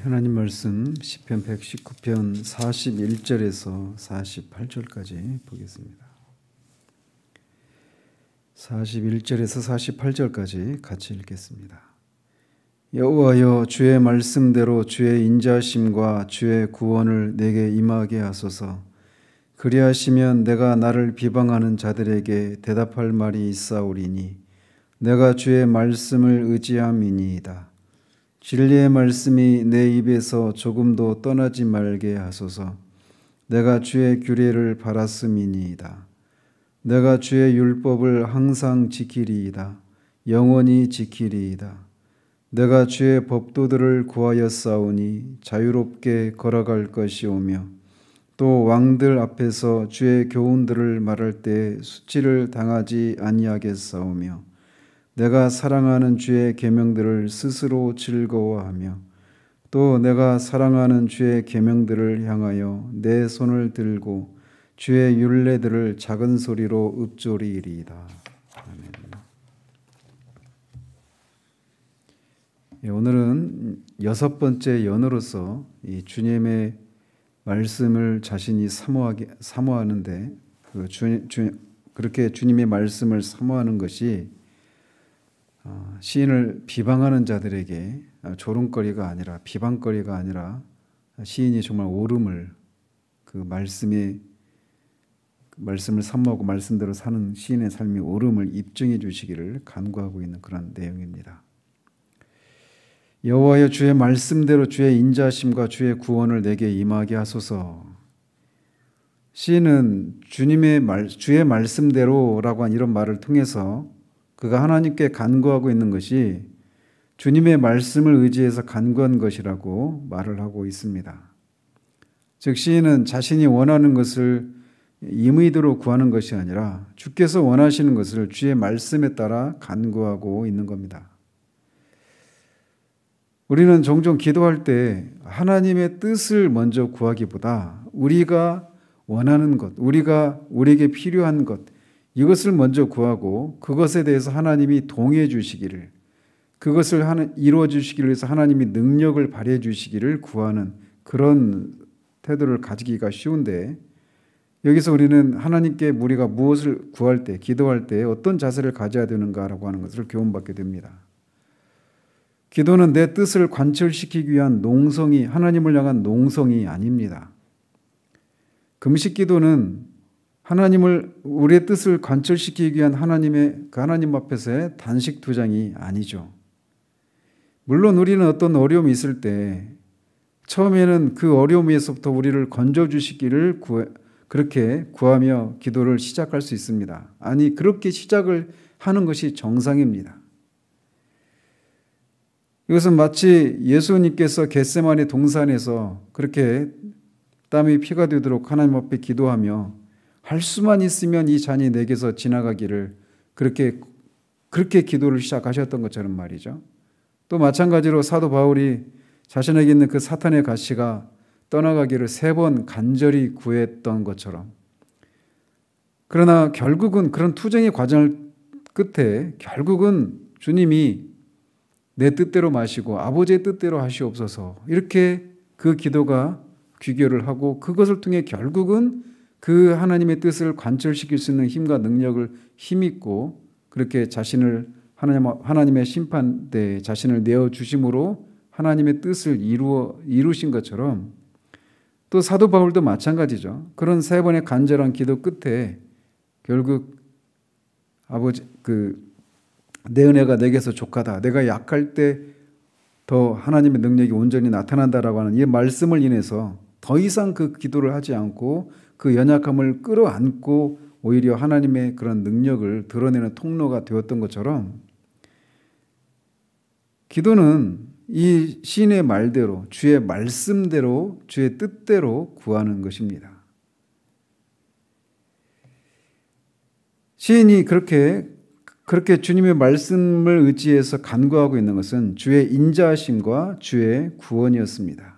하나님 말씀 시편 119편 41절에서 48절까지 보겠습니다. 41절에서 48절까지 같이 읽겠습니다. 여호와여, 주의 말씀대로 주의 인자심과 주의 구원을 내게 임하게 하소서. 그리하시면 내가 나를 비방하는 자들에게 대답할 말이 있사오리니 내가 주의 말씀을 의지함이니이다. 진리의 말씀이 내 입에서 조금도 떠나지 말게 하소서. 내가 주의 규례를 바랐음이니이다. 내가 주의 율법을 항상 지키리이다. 영원히 지키리이다. 내가 주의 법도들을 구하였사오니 자유롭게 걸어갈 것이오며 또 왕들 앞에서 주의 교훈들을 말할 때 수치를 당하지 아니하겠사오며 내가 사랑하는 주의 계명들을 스스로 즐거워하며 또 내가 사랑하는 주의 계명들을 향하여 내 손을 들고 주의 율례들을 작은 소리로 읊조리이리이다. 아멘. 오늘은 6번째 연으로서 이 주님의 말씀을 자신이 사모하는데 그렇게 주님의 말씀을 사모하는 것이 시인을 비방하는 자들에게 조롱거리가 아니라 비방거리가 아니라 시인이 정말 옳음을 그 말씀을 사모하고 말씀대로 사는 시인의 삶이 옳음을 입증해 주시기를 간구하고 있는 그런 내용입니다. 여호와여, 주의 말씀대로 주의 인자심과 주의 구원을 내게 임하게 하소서. 시인은 주의 말씀대로라고 한 이런 말을 통해서 그가 하나님께 간구하고 있는 것이 주님의 말씀을 의지해서 간구한 것이라고 말을 하고 있습니다. 즉 시인은 자신이 원하는 것을 임의대로 구하는 것이 아니라 주께서 원하시는 것을 주의 말씀에 따라 간구하고 있는 겁니다. 우리는 종종 기도할 때 하나님의 뜻을 먼저 구하기보다 우리가 원하는 것, 우리에게 필요한 것, 이것을 먼저 구하고 그것에 대해서 하나님이 동의해 주시기를, 그것을 이루어 주시기를 위해서 하나님이 능력을 발휘해 주시기를 구하는 그런 태도를 가지기가 쉬운데, 여기서 우리는 하나님께 우리가 무엇을 구할 때, 기도할 때 어떤 자세를 가져야 되는가라고 하는 것을 교훈받게 됩니다. 기도는 내 뜻을 관철시키기 위한 농성이, 하나님을 향한 농성이 아닙니다. 금식 기도는 우리의 뜻을 관철시키기 위한 하나님 앞에서의 단식 투장이 아니죠. 물론 우리는 어떤 어려움이 있을 때 처음에는 그 어려움에서부터 우리를 건져주시기를 그렇게 구하며 기도를 시작할 수 있습니다. 아니, 그렇게 시작을 하는 것이 정상입니다. 이것은 마치 예수님께서 겟세마네 동산에서 그렇게 땀이 피가 되도록 하나님 앞에 기도하며 할 수만 있으면 이 잔이 내게서 지나가기를 그렇게 기도를 시작하셨던 것처럼 말이죠. 또 마찬가지로 사도 바울이 자신에게 있는 그 사탄의 가시가 떠나가기를 3번 간절히 구했던 것처럼, 그러나 결국은 그런 투쟁의 과정 끝에 결국은 주님이 내 뜻대로 마시고 아버지의 뜻대로 하시옵소서, 이렇게 그 기도가 귀결을 하고 그것을 통해 결국은 그 하나님의 뜻을 관철시킬 수 있는 힘과 능력을 힘입고 그렇게 자신을 하나님의 심판대에 자신을 내어주심으로 하나님의 뜻을 이루신 것처럼, 또 사도 바울도 마찬가지죠. 그런 3번의 간절한 기도 끝에 결국 아버지, 내 은혜가 내게서 족하다, 내가 약할 때 더 하나님의 능력이 온전히 나타난다라고 하는 이 말씀을 인해서 더 이상 그 기도를 하지 않고 그 연약함을 끌어안고 오히려 하나님의 그런 능력을 드러내는 통로가 되었던 것처럼, 기도는 이 시인의 말대로 주의 말씀대로 주의 뜻대로 구하는 것입니다. 시인이 그렇게 주님의 말씀을 의지해서 간구하고 있는 것은 주의 인자하심과 주의 구원이었습니다.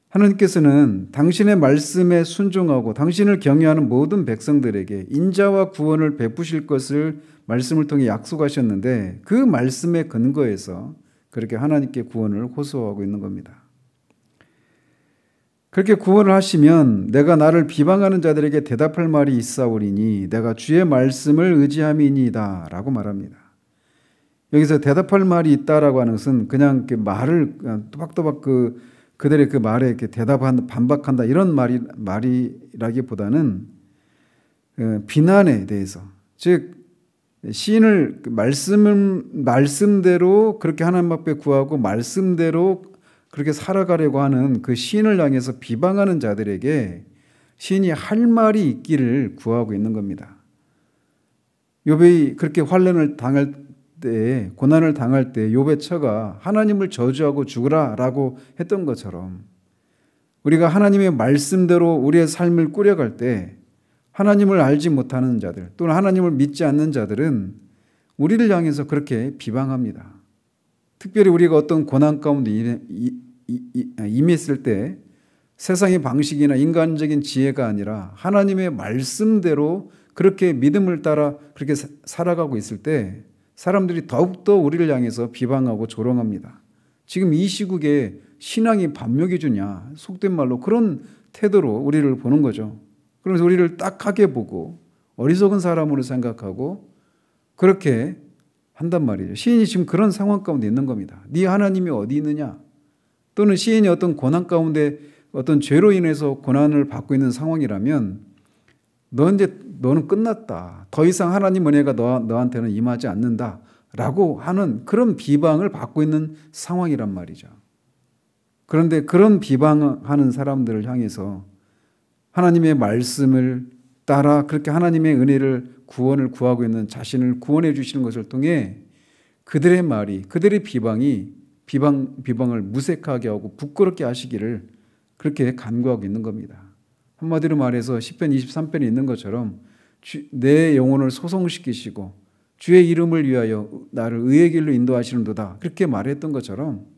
하나님께서는 당신의 말씀에 순종하고 당신을 경외하는 모든 백성들에게 인자와 구원을 베푸실 것을 말씀을 통해 약속하셨는데, 그 말씀에 근거해서 그렇게 하나님께 구원을 호소하고 있는 겁니다. 그렇게 구원을 하시면 내가 나를 비방하는 자들에게 대답할 말이 있사오리니 내가 주의 말씀을 의지함이니이다 라고 말합니다. 여기서 대답할 말이 있다라고 하는 것은 그냥 말을 그냥 또박또박 그들의 그 말에 이렇게 반박한다 이런 말이라기보다는 비난에 대해서, 즉 시인을 말씀대로 그렇게 하나님 앞에 구하고 말씀대로 그렇게 살아가려고 하는 그 시인을 향해서 비방하는 자들에게 시인이 할 말이 있기를 구하고 있는 겁니다. 욥이 그렇게 환난을 당할 때, 고난을 당할 때 욥의 처가 하나님을 저주하고 죽으라라고 했던 것처럼 우리가 하나님의 말씀대로 우리의 삶을 꾸려갈 때 하나님을 알지 못하는 자들 또는 하나님을 믿지 않는 자들은 우리를 향해서 그렇게 비방합니다. 특별히 우리가 어떤 고난 가운데 임했을 때 세상의 방식이나 인간적인 지혜가 아니라 하나님의 말씀대로 그렇게 믿음을 따라 그렇게 살아가고 있을 때 사람들이 더욱더 우리를 향해서 비방하고 조롱합니다. 지금 이 시국에 신앙이 반목이 주냐, 속된 말로 그런 태도로 우리를 보는 거죠. 그러면서 우리를 딱하게 보고 어리석은 사람으로 생각하고 그렇게 한단 말이죠. 시인이 지금 그런 상황 가운데 있는 겁니다. 네 하나님이 어디 있느냐? 또는 시인이 어떤 고난 가운데 어떤 죄로 인해서 고난을 받고 있는 상황이라면 너는 끝났다. 더 이상 하나님 은혜가 너한테는 임하지 않는다. 라고 하는 그런 비방을 받고 있는 상황이란 말이죠. 그런데 그런 비방하는 사람들을 향해서 하나님의 말씀을 따라 그렇게 하나님의 은혜를 구원을 구하고 있는 자신을 구원해 주시는 것을 통해 그들의 말이, 그들의 비방을 무색하게 하고 부끄럽게 하시기를 그렇게 간구하고 있는 겁니다. 한마디로 말해서 시편 23편에 있는 것처럼 내 영혼을 소송시키시고 주의 이름을 위하여 나를 의의 길로 인도하시는도다 그렇게 말했던 것처럼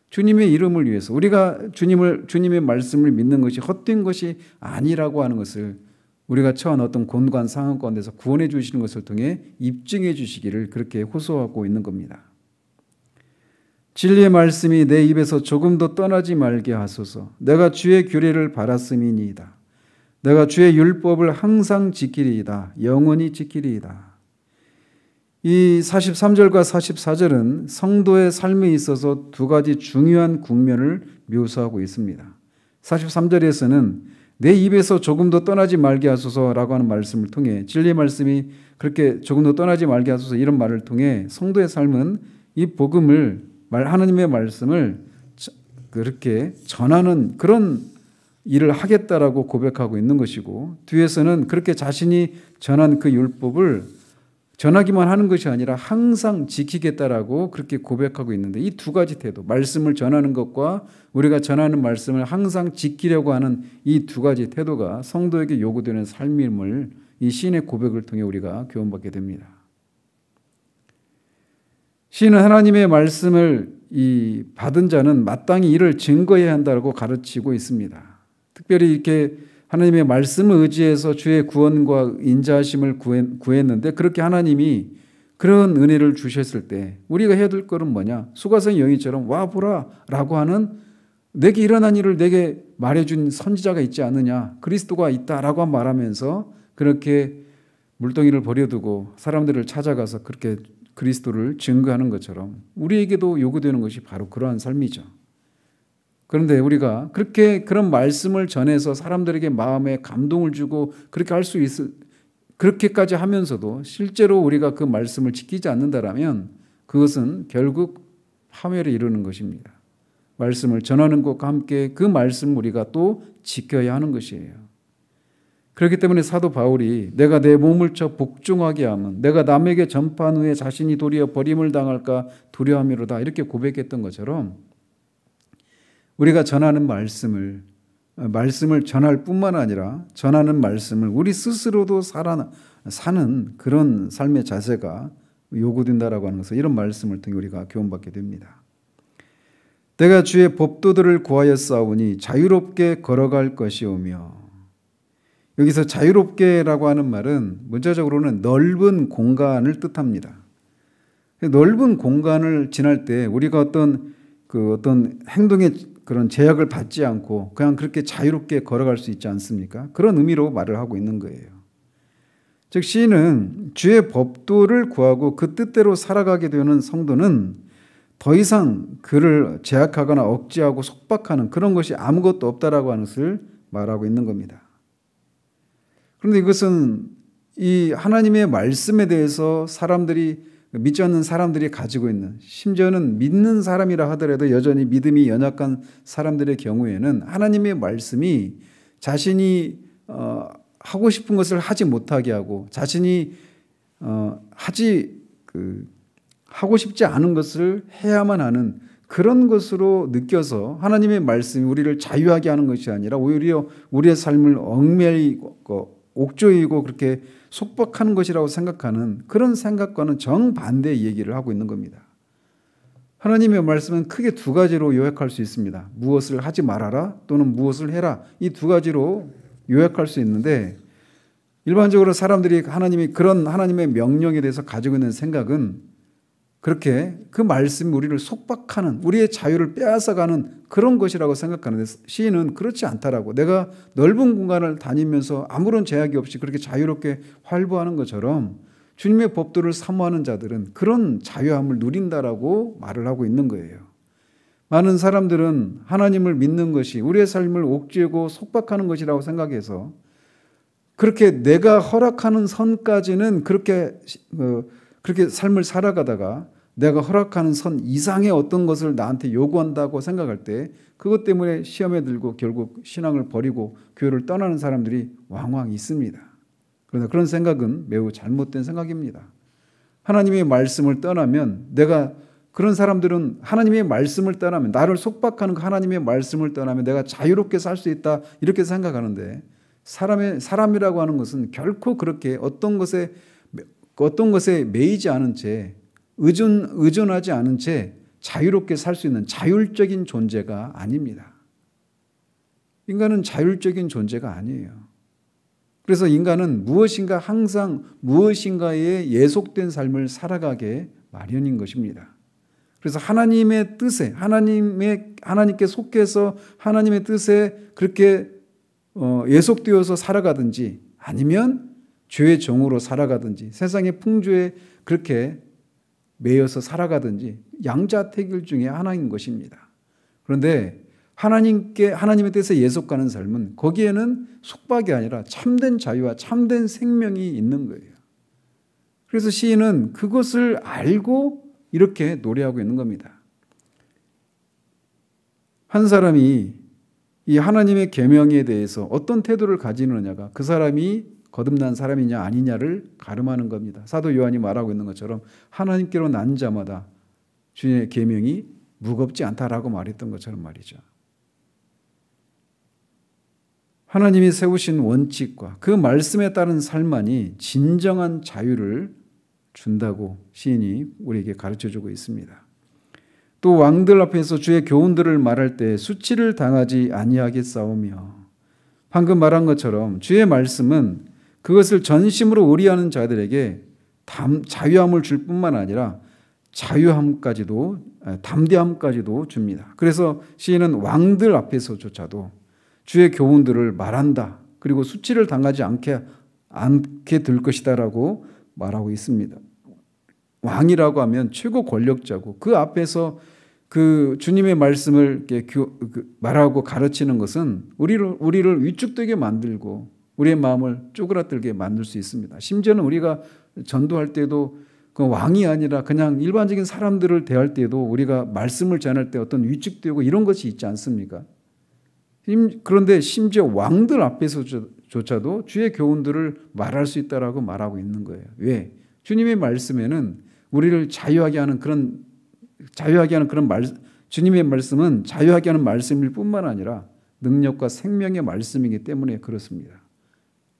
주님의 이름을 위해서 우리가 주님의 말씀을 믿는 것이 헛된 것이 아니라고 하는 것을 우리가 처한 어떤 곤고한 상황 가운데서 구원해 주시는 것을 통해 입증해 주시기를 그렇게 호소하고 있는 겁니다. 진리의 말씀이 내 입에서 조금도 떠나지 말게 하소서. 내가 주의 규례를 바랐음이니이다. 내가 주의 율법을 항상 지키리이다. 영원히 지키리이다. 이 43절과 44절은 성도의 삶에 있어서 두 가지 중요한 국면을 묘사하고 있습니다. 43절에서는 내 입에서 조금도 떠나지 말게 하소서라고 하는 말씀을 통해 진리의 말씀이 그렇게 조금도 떠나지 말게 하소서 이런 말을 통해 성도의 삶은 이 복음을 하나님의 말씀을 그렇게 전하는 그런 일을 하겠다라고 고백하고 있는 것이고 뒤에서는 그렇게 자신이 전한 그 율법을 전하기만 하는 것이 아니라 항상 지키겠다라고 그렇게 고백하고 있는데 이 두 가지 태도, 말씀을 전하는 것과 우리가 전하는 말씀을 항상 지키려고 하는 이 두 가지 태도가 성도에게 요구되는 삶임을 이 시인의 고백을 통해 우리가 교훈받게 됩니다. 시인은 하나님의 말씀을 받은 자는 마땅히 이를 증거해야 한다고 가르치고 있습니다. 특별히 이렇게 하나님의 말씀을 의지해서 주의 구원과 인자하심을 구했는데 그렇게 하나님이 그런 은혜를 주셨을 때 우리가 해야 될 것은 뭐냐? 수가성 여인처럼 와 보라 라고 하는 내게 일어난 일을 내게 말해준 선지자가 있지 않느냐? 그리스도가 있다라고 말하면서 그렇게 물동이를 버려두고 사람들을 찾아가서 그렇게 그리스도를 증거하는 것처럼 우리에게도 요구되는 것이 바로 그러한 삶이죠. 그런데 우리가 그런 말씀을 전해서 사람들에게 마음에 감동을 주고 그렇게 할 수 그렇게까지 하면서도 실제로 우리가 그 말씀을 지키지 않는다라면 그것은 결국 파멸에 이르는 것입니다. 말씀을 전하는 것과 함께 그 말씀을 우리가 또 지켜야 하는 것이에요. 그렇기 때문에 사도 바울이 내가 내 몸을 쳐 복종하게 하면 내가 남에게 전파한 후에 자신이 도리어 버림을 당할까 두려워함이로다 이렇게 고백했던 것처럼 우리가 전하는 말씀을 전할 뿐만 아니라 전하는 말씀을 우리 스스로도 사는 그런 삶의 자세가 요구된다라고 하는 것을 이런 말씀을 통해 우리가 교훈받게 됩니다. 내가 주의 법도들을 구하였사오니 자유롭게 걸어갈 것이오며 여기서 자유롭게라고 하는 말은 문자적으로는 넓은 공간을 뜻합니다. 넓은 공간을 지날 때 우리가 어떤 행동의 그런 제약을 받지 않고 그냥 그렇게 자유롭게 걸어갈 수 있지 않습니까? 그런 의미로 말을 하고 있는 거예요. 즉 시인은 주의 법도를 구하고 그 뜻대로 살아가게 되는 성도는 더 이상 그를 제약하거나 억제하고 속박하는 그런 것이 아무것도 없다라고 하는 것을 말하고 있는 겁니다. 그런데 이것은 이 하나님의 말씀에 대해서 믿지 않는 사람들이 가지고 있는, 심지어는 믿는 사람이라 하더라도 여전히 믿음이 연약한 사람들의 경우에는 하나님의 말씀이 자신이 하고 싶은 것을 하지 못하게 하고 자신이 하고 싶지 않은 것을 해야만 하는 그런 것으로 느껴서 하나님의 말씀이 우리를 자유하게 하는 것이 아니라 오히려 우리의 삶을 얽매이고 옥조이고 그렇게 속박하는 것이라고 생각하는 그런 생각과는 정반대의 얘기를 하고 있는 겁니다. 하나님의 말씀은 크게 두 가지로 요약할 수 있습니다. 무엇을 하지 말아라 또는 무엇을 해라. 이 두 가지로 요약할 수 있는데 일반적으로 사람들이 그런 하나님의 명령에 대해서 가지고 있는 생각은 그렇게 그 말씀이 우리를 속박하는, 우리의 자유를 빼앗아가는 그런 것이라고 생각하는데 시인은 그렇지 않다라고, 내가 넓은 공간을 다니면서 아무런 제약이 없이 그렇게 자유롭게 활보하는 것처럼 주님의 법도를 사모하는 자들은 그런 자유함을 누린다라고 말을 하고 있는 거예요. 많은 사람들은 하나님을 믿는 것이 우리의 삶을 옥죄고 속박하는 것이라고 생각해서 그렇게 내가 허락하는 선까지는 그렇게 삶을 살아가다가 내가 허락하는 선 이상의 어떤 것을 나한테 요구한다고 생각할 때 그것 때문에 시험에 들고 결국 신앙을 버리고 교회를 떠나는 사람들이 왕왕 있습니다. 그러나 그런 생각은 매우 잘못된 생각입니다. 하나님의 말씀을 떠나면 그런 사람들은 하나님의 말씀을 떠나면, 나를 속박하는 하나님의 말씀을 떠나면 내가 자유롭게 살 수 있다 이렇게 생각하는데 사람이라고 하는 것은 결코 그렇게 어떤 것에 매이지 않은 채 의존하지 않은 채 자유롭게 살 수 있는 자율적인 존재가 아닙니다. 인간은 자율적인 존재가 아니에요. 그래서 인간은 항상 무엇인가에 예속된 삶을 살아가게 마련인 것입니다. 그래서 하나님의 뜻에, 하나님께 속해서 하나님의 뜻에 그렇게 예속되어서 살아가든지 아니면 죄의 종으로 살아가든지 세상의 풍조에 그렇게 매여서 살아가든지 양자택일 중에 하나인 것입니다. 그런데 하나님의 뜻에 예속가는 삶은 거기에는 속박이 아니라 참된 자유와 참된 생명이 있는 거예요. 그래서 시인은 그것을 알고 이렇게 노래하고 있는 겁니다. 한 사람이 이 하나님의 계명에 대해서 어떤 태도를 가지느냐가 그 사람이 거듭난 사람이냐 아니냐를 가름하는 겁니다. 사도 요한이 말하고 있는 것처럼 하나님께로 난 자마다 주의 계명이 무겁지 않다라고 말했던 것처럼 말이죠. 하나님이 세우신 원칙과 그 말씀에 따른 삶만이 진정한 자유를 준다고 시인이 우리에게 가르쳐주고 있습니다. 또 왕들 앞에서 주의 교훈들을 말할 때 수치를 당하지 아니하겠사오며, 방금 말한 것처럼 주의 말씀은 그것을 전심으로 의리하는 자들에게 자유함을 줄 뿐만 아니라 담대함까지도 줍니다. 그래서 시인은 왕들 앞에서조차도 주의 교훈들을 말한다. 그리고 수치를 당하지 않게 될 것이다라고 말하고 있습니다. 왕이라고 하면 최고 권력자고 그 앞에서 그 주님의 말씀을 말하고 가르치는 것은 우리를 위축되게 만들고 우리의 마음을 쪼그라들게 만들 수 있습니다. 심지어는 우리가 전도할 때도 그 왕이 아니라 그냥 일반적인 사람들을 대할 때도 우리가 말씀을 전할 때 어떤 위축되고 이런 것이 있지 않습니까? 그런데 심지어 왕들 앞에서조차도 주의 교훈들을 말할 수 있다라고 말하고 있는 거예요. 왜? 주님의 말씀에는 우리를 자유하게 하는 그런 주님의 말씀은 자유하게 하는 말씀일 뿐만 아니라 능력과 생명의 말씀이기 때문에 그렇습니다.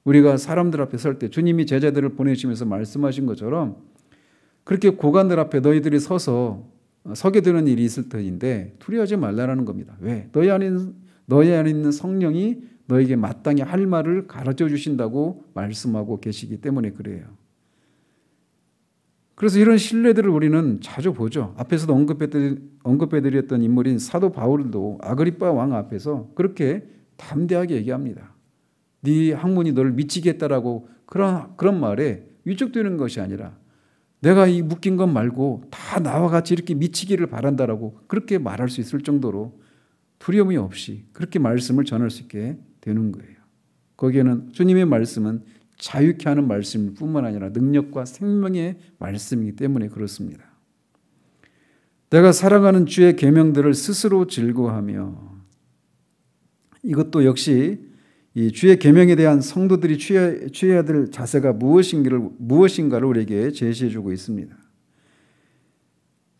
우리가 사람들 앞에 설 때 주님이 제자들을 보내시면서 말씀하신 것처럼 그렇게 고관들 앞에 너희들이 서게 되는 일이 있을 터인데 두려워하지 말라라는 겁니다. 왜? 너희 안에 있는 성령이 너에게 마땅히 할 말을 가르쳐 주신다고 말씀하고 계시기 때문에 그래요. 그래서 이런 신뢰들을 우리는 자주 보죠. 앞에서도 언급해드렸던 인물인 사도 바울도 아그리빠 왕 앞에서 그렇게 담대하게 얘기합니다. 네 학문이 너를 미치겠다라고 그런 말에 위축되는 것이 아니라 내가 이 묶인 것 말고 다 나와 같이 이렇게 미치기를 바란다라고 그렇게 말할 수 있을 정도로 두려움이 없이 그렇게 말씀을 전할 수 있게 되는 거예요. 거기에는 주님의 말씀은 자유케 하는 말씀일 뿐만 아니라 능력과 생명의 말씀이기 때문에 그렇습니다. 내가 사랑하는 주의 계명들을 스스로 즐거워하며, 이것도 역시 이 주의 계명에 대한 성도들이 취해야 될 자세가 무엇인가를 우리에게 제시해 주고 있습니다.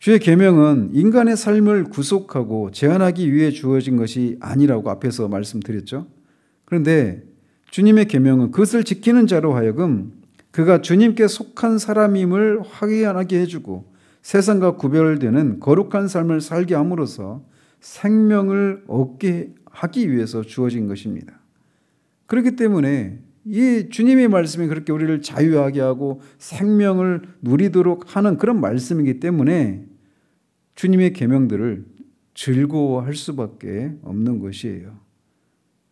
주의 계명은 인간의 삶을 구속하고 제한하기 위해 주어진 것이 아니라고 앞에서 말씀드렸죠. 그런데 주님의 계명은 그것을 지키는 자로 하여금 그가 주님께 속한 사람임을 확인하게 해주고 세상과 구별되는 거룩한 삶을 살게 함으로써 생명을 얻게 하기 위해서 주어진 것입니다. 그렇기 때문에 이 주님의 말씀이 그렇게 우리를 자유하게 하고 생명을 누리도록 하는 그런 말씀이기 때문에 주님의 계명들을 즐거워할 수밖에 없는 것이에요.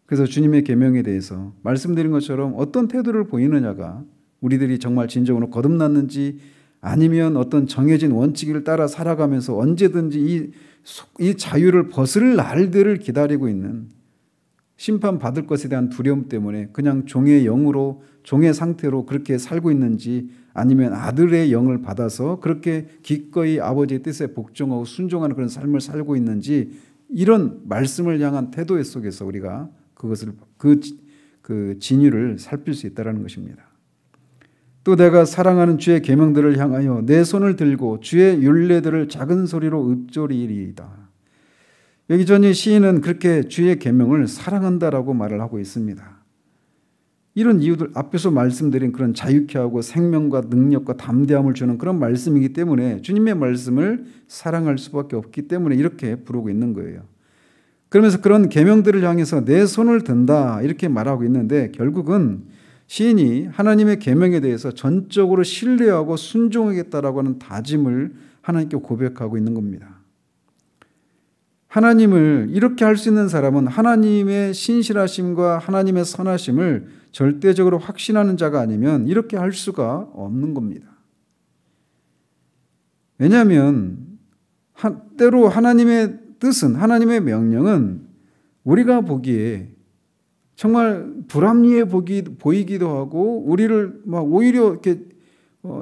그래서 주님의 계명에 대해서 말씀드린 것처럼 어떤 태도를 보이느냐가 우리들이 정말 진정으로 거듭났는지 아니면 어떤 정해진 원칙을 따라 살아가면서 언제든지 이 자유를 벗을 날들을 기다리고 있는, 심판받을 것에 대한 두려움 때문에 그냥 종의 영으로, 종의 상태로 그렇게 살고 있는지, 아니면 아들의 영을 받아서 그렇게 기꺼이 아버지의 뜻에 복종하고 순종하는 그런 삶을 살고 있는지, 이런 말씀을 향한 태도 속에서 우리가 그것을 그 진위를 살필 수 있다는 것입니다. 또 내가 사랑하는 주의 계명들을 향하여 내 손을 들고 주의 율례들을 작은 소리로 읊조리리이다. 여기저기 시인은 그렇게 주의 계명을 사랑한다라고 말을 하고 있습니다. 이런 이유들, 앞에서 말씀드린 그런 자유케 하고 생명과 능력과 담대함을 주는 그런 말씀이기 때문에 주님의 말씀을 사랑할 수밖에 없기 때문에 이렇게 부르고 있는 거예요. 그러면서 그런 계명들을 향해서 내 손을 든다 이렇게 말하고 있는데, 결국은 시인이 하나님의 계명에 대해서 전적으로 신뢰하고 순종하겠다라고 하는 다짐을 하나님께 고백하고 있는 겁니다. 하나님을 이렇게 할 수 있는 사람은 하나님의 신실하심과 하나님의 선하심을 절대적으로 확신하는 자가 아니면 이렇게 할 수가 없는 겁니다. 왜냐하면 때로 하나님의 뜻은, 하나님의 명령은 우리가 보기에 정말 불합리해 보이기도 하고 우리를 막 오히려 이렇게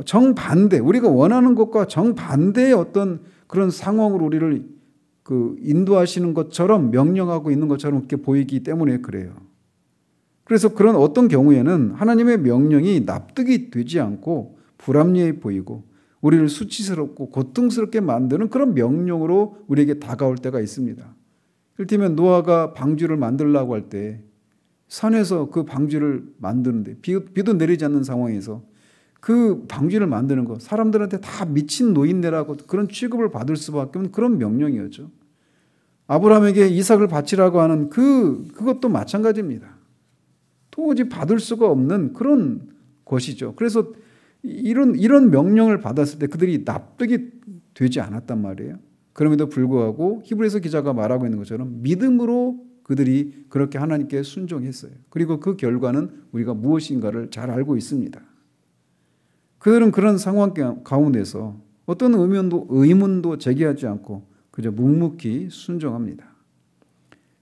정반대, 우리가 원하는 것과 정반대의 어떤 그런 상황으로 우리를 인도하시는 것처럼, 명령하고 있는 것처럼 이렇게 보이기 때문에 그래요. 그래서 그런 어떤 경우에는 하나님의 명령이 납득이 되지 않고 불합리해 보이고 우리를 수치스럽고 고통스럽게 만드는 그런 명령으로 우리에게 다가올 때가 있습니다. 이를테면 노아가 방주를 만들려고 할 때 산에서 그 방주를 만드는데 비도 내리지 않는 상황에서 그 방주를 만드는 것, 사람들한테 다 미친 노인네라고 그런 취급을 받을 수밖에 없는 그런 명령이었죠. 아브라함에게 이삭을 바치라고 하는 그것도 마찬가지입니다. 도저히 받을 수가 없는 그런 것이죠. 그래서 이런 명령을 받았을 때 그들이 납득이 되지 않았단 말이에요. 그럼에도 불구하고 히브리서 기자가 말하고 있는 것처럼 믿음으로 그들이 그렇게 하나님께 순종했어요. 그리고 그 결과는 우리가 무엇인가를 잘 알고 있습니다. 그들은 그런 상황 가운데서 어떤 의문도 제기하지 않고 그저 묵묵히 순종합니다.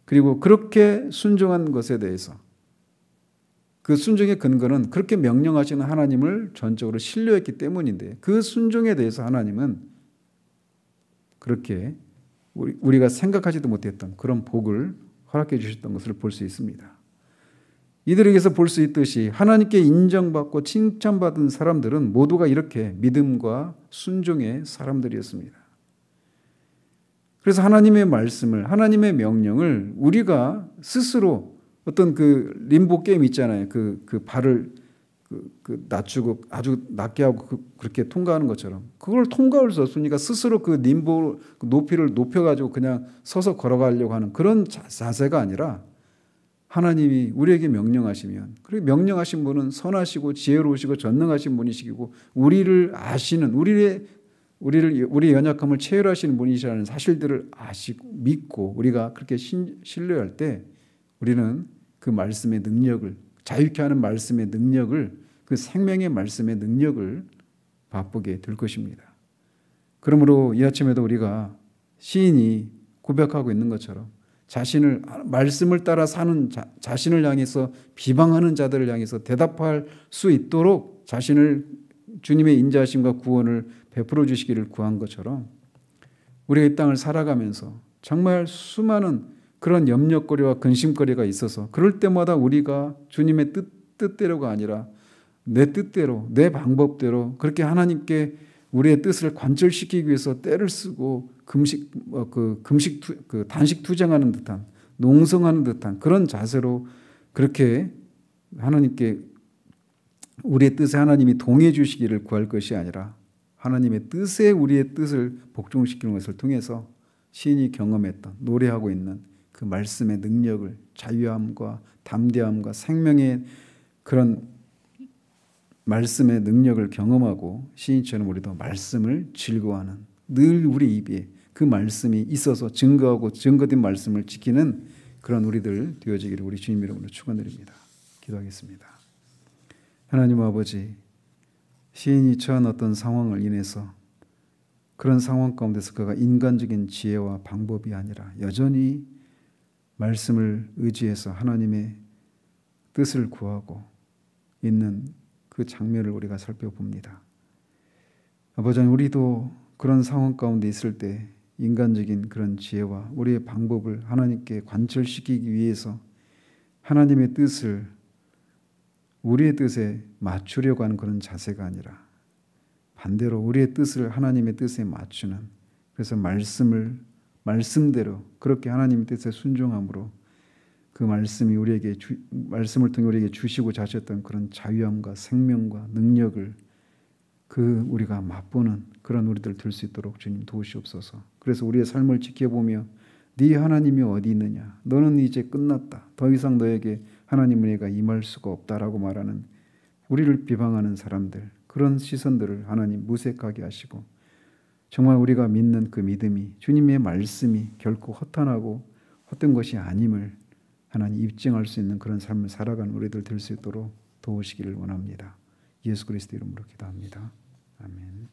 그리고 그렇게 순종한 것에 대해서 그 순종의 근거는 그렇게 명령하시는 하나님을 전적으로 신뢰했기 때문인데, 그 순종에 대해서 하나님은 그렇게 우리가 생각하지도 못했던 그런 복을 허락해 주셨던 것을 볼 수 있습니다. 이들에게서 볼 수 있듯이 하나님께 인정받고 칭찬받은 사람들은 모두가 이렇게 믿음과 순종의 사람들이었습니다. 그래서 하나님의 말씀을, 하나님의 명령을 우리가 스스로 어떤 그 림보 게임 있잖아요. 그 발을 낮추고 아주 낮게 하고 그렇게 통과하는 것처럼 그걸 통과할 수 없으니까 스스로 그 림보 높이를 높여가지고 그냥 서서 걸어가려고 하는 그런 자세가 아니라 하나님이 우리에게 명령하시면, 그리고 명령하신 분은 선하시고 지혜로우시고 전능하신 분이시고 우리를 아시는, 우리의 연약함을 체휼하시는 분이시라는 사실들을 아시고 믿고 우리가 그렇게 신뢰할 때 우리는 그 말씀의 능력을, 자유케 하는 말씀의 능력을, 그 생명의 말씀의 능력을 맛보게 될 것입니다. 그러므로 이 아침에도 우리가 시인이 고백하고 있는 것처럼 말씀을 따라 사는 자신을 향해서 비방하는 자들을 향해서 대답할 수 있도록 자신을 주님의 인자하심과 구원을 베풀어 주시기를 구한 것처럼 우리가 이 땅을 살아가면서 정말 수많은 그런 염려거리와 근심거리가 있어서 그럴 때마다 우리가 주님의 뜻대로가 아니라 내 뜻대로, 내 방법대로 그렇게 하나님께 우리의 뜻을 관철시키기 위해서 때를 쓰고 단식 투쟁하는 듯한, 농성하는 듯한 그런 자세로 그렇게 하나님께 우리의 뜻에 하나님이 동의해 주시기를 구할 것이 아니라 하나님의 뜻에 우리의 뜻을 복종시키는 것을 통해서 시인이 경험했던, 노래하고 있는 그 말씀의 능력을, 자유함과 담대함과 생명의 그런 말씀의 능력을 경험하고 시인처럼 우리도 말씀을 즐거워하는, 늘 우리 입에 그 말씀이 있어서 증거하고 증거된 말씀을 지키는 그런 우리들 되어지기를 우리 주님 이름으로 축원드립니다. 기도하겠습니다. 하나님 아버지, 시인이 처한 어떤 상황을 인해서 그런 상황 가운데서 그가 인간적인 지혜와 방법이 아니라 여전히 말씀을 의지해서 하나님의 뜻을 구하고 있는 그 장면을 우리가 살펴봅니다. 아버지, 우리도 그런 상황 가운데 있을 때 인간적인 그런 지혜와 우리의 방법을 하나님께 관철시키기 위해서 하나님의 뜻을 우리의 뜻에 맞추려고 하는 그런 자세가 아니라 반대로 우리의 뜻을 하나님의 뜻에 맞추는, 그래서 말씀대로 그렇게 하나님의 뜻에 순종함으로 그 말씀이 말씀을 통해 우리에게 주시고 자셨던 그런 자유함과 생명과 능력을 우리가 맛보는 그런 우리들 될 수 있도록 주님 도우시옵소서. 그래서 우리의 삶을 지켜보며 네 하나님이 어디 있느냐, 너는 이제 끝났다, 더 이상 너에게 하나님 은혜가 임할 수가 없다라고 말하는 우리를 비방하는 사람들, 그런 시선들을 하나님 무색하게 하시고 정말 우리가 믿는 그 믿음이, 주님의 말씀이 결코 허탄하고 헛된 것이 아님을 하나님 입증할 수 있는 그런 삶을 살아가는 우리들 될 수 있도록 도우시기를 원합니다. 예수 그리스도 이름으로 기도합니다. 아멘.